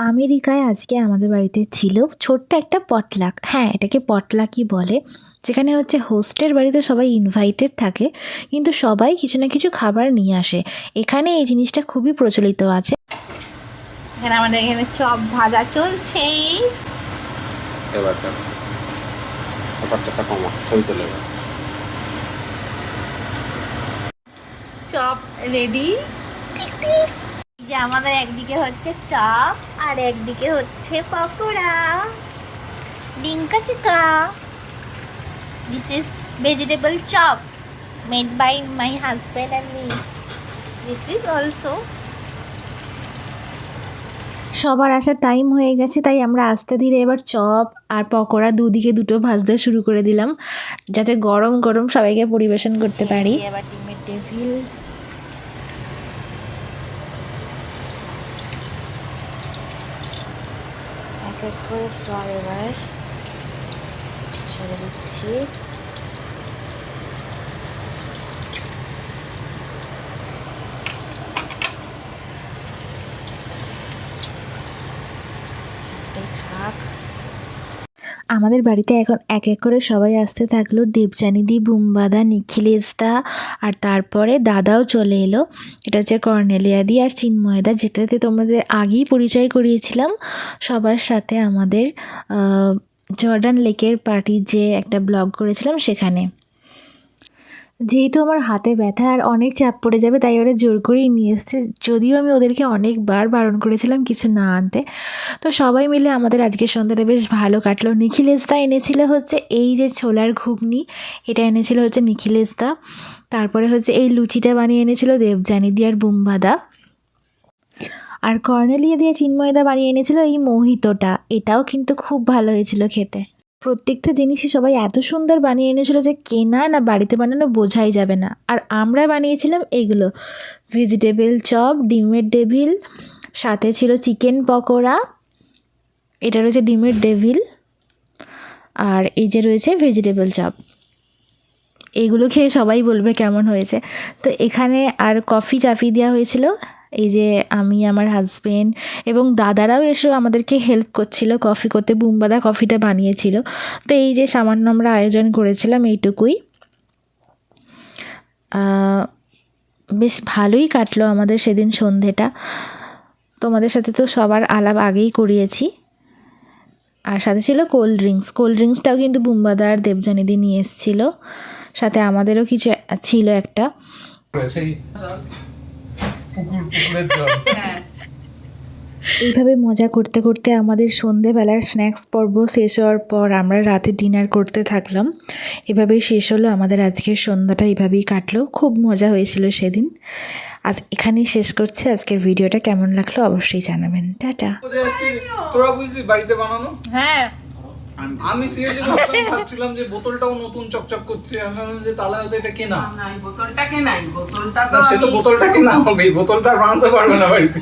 আমেরিকায় আজকে আমাদের বাড়িতে ছিল ছোট্ট একটা পটলাক। হ্যাঁ, এটাকে পটলাকই বলে। যেখানে হচ্ছে হোস্টের বাড়িতে সবাই ইনভাইটেড থাকে, কিন্তু সবাই কিছু না কিছু খাবার নিয়ে আসে। এখানে এই জিনিসটা খুবই প্রচলিত আছে। এখানে আমাদের এখানে চপ ভাজা চলছে। Chop ready. যে আমাদের একদিকে হচ্ছে চপ আর একদিকে হচ্ছে পকোড়া, ডিঙ্কা চিকা। This is vegetable chop made by my husband and me. This is also. সবার আসার টাইম হয়ে গেছে, তাই আমরা আস্তে ধীরে এবার চপ আর পকোড়া দুদিকে দুটো ভাজতে শুরু করে দিলাম, যাতে গরম গরম সবাইকে পরিবেশন করতে পারি। এবার ডিমের টেবিল। এক এক করে সব এবার ছেড়ে দিচ্ছি। থাক। আমাদের বাড়িতে এখন এক এক করে সবাই আসতে থাকলো। দেবযানীদি, বুম্বাদা, নিখিলেশদা, আর তারপরে দাদাও চলে এলো। এটা হচ্ছে কর্নেলিয়াদি আর চিন্ময়দা, যেটাতে তোমাদের আগেই পরিচয় করিয়েছিলাম সবার সাথে আমাদের জর্ডান লেকের পার্টির যে একটা ব্লগ করেছিলাম সেখানে। যেহেতু আমার হাতে ব্যথা আর অনেক চাপ পড়ে যাবে, তাই ওরা জোর করেই নিয়ে এসছে, যদিও আমি ওদেরকে অনেকবার বারণ করেছিলাম কিছু না আনতে। তো সবাই মিলে আমাদের আজকের সন্ধ্যাটা বেশ ভালো কাটলো। নিখিলেশদা এনেছিল হচ্ছে এই যে ছোলার ঘুগনি, এটা এনেছিল হচ্ছে নিখিলেশদা। তারপরে হচ্ছে এই লুচিটা বানিয়ে এনেছিল দেবযানীদি আর বুম্বাদা। আর কর্নেলিয়া দিয়ে চিন্ময়দা বানিয়ে এনেছিল এই মোহিতটা, এটাও কিন্তু খুব ভালো হয়েছিল খেতে। প্রত্যেকটা জিনিসই সবাই এত সুন্দর বানিয়ে এনেছিল যে কেনা না বাড়িতে বানানো বোঝাই যাবে না। আর আমরা বানিয়েছিলাম এইগুলো: ভেজিটেবল চপ, ডিমের ডেভিল, সাথে ছিল চিকেন পকোড়া, এটা রয়েছে ডিমের ডেভিল, আর এই যে রয়েছে ভেজিটেবল চপ। এইগুলো খেয়ে সবাই বলবে কেমন হয়েছে। তো এখানে আর কফি চাপিয়ে দেওয়া হয়েছিল। এই যে আমি, আমার হাজবেন্ড এবং দাদারাও এসেও আমাদেরকে হেল্প করছিল কফি করতে। বুম্বাদা কফিটা বানিয়েছিল। তো এই যে সামান্য আমরা আয়োজন করেছিলাম এইটুকুই। বেশ ভালোই কাটলো আমাদের সেদিন সন্ধেটা। তোমাদের সাথে তো সবার আলাপ আগেই করিয়েছি। আর সাথে ছিল কোল্ড ড্রিঙ্কসটাও কিন্তু বুম্বাদা আর দেবযানীদি নিয়ে এসেছিলো। সাথে আমাদেরও কিছু ছিল একটা। এইভাবে মজা করতে করতে আমাদের সন্ধেবেলার স্ন্যাক্স পর্ব শেষ হওয়ার পর আমরা রাতে ডিনার করতে থাকলাম। এভাবেই শেষ হলো আমাদের আজকের সন্ধ্যাটা, এভাবেই কাটলো। খুব মজা হয়েছিল সেদিন। আজ এখানেই শেষ করছি আজকের ভিডিওটা। কেমন লাগলো অবশ্যই জানাবেন। টাটা। তোরা বুঝলি বাড়িতে বানানো? হ্যাঁ, আমি সিরিয়াসলি ভাবছিলাম যে বোতলটাও নতুন চকচক করছে। আমি ভাবলাম যে তাহলে হয়তো এটা কেনা। না, এই বোতলটাকে নাই, বোতলটা তো না, সে তো বোতলটা কেনা হবে, বোতলটা আর বানাতে পারবে না বাড়িতে।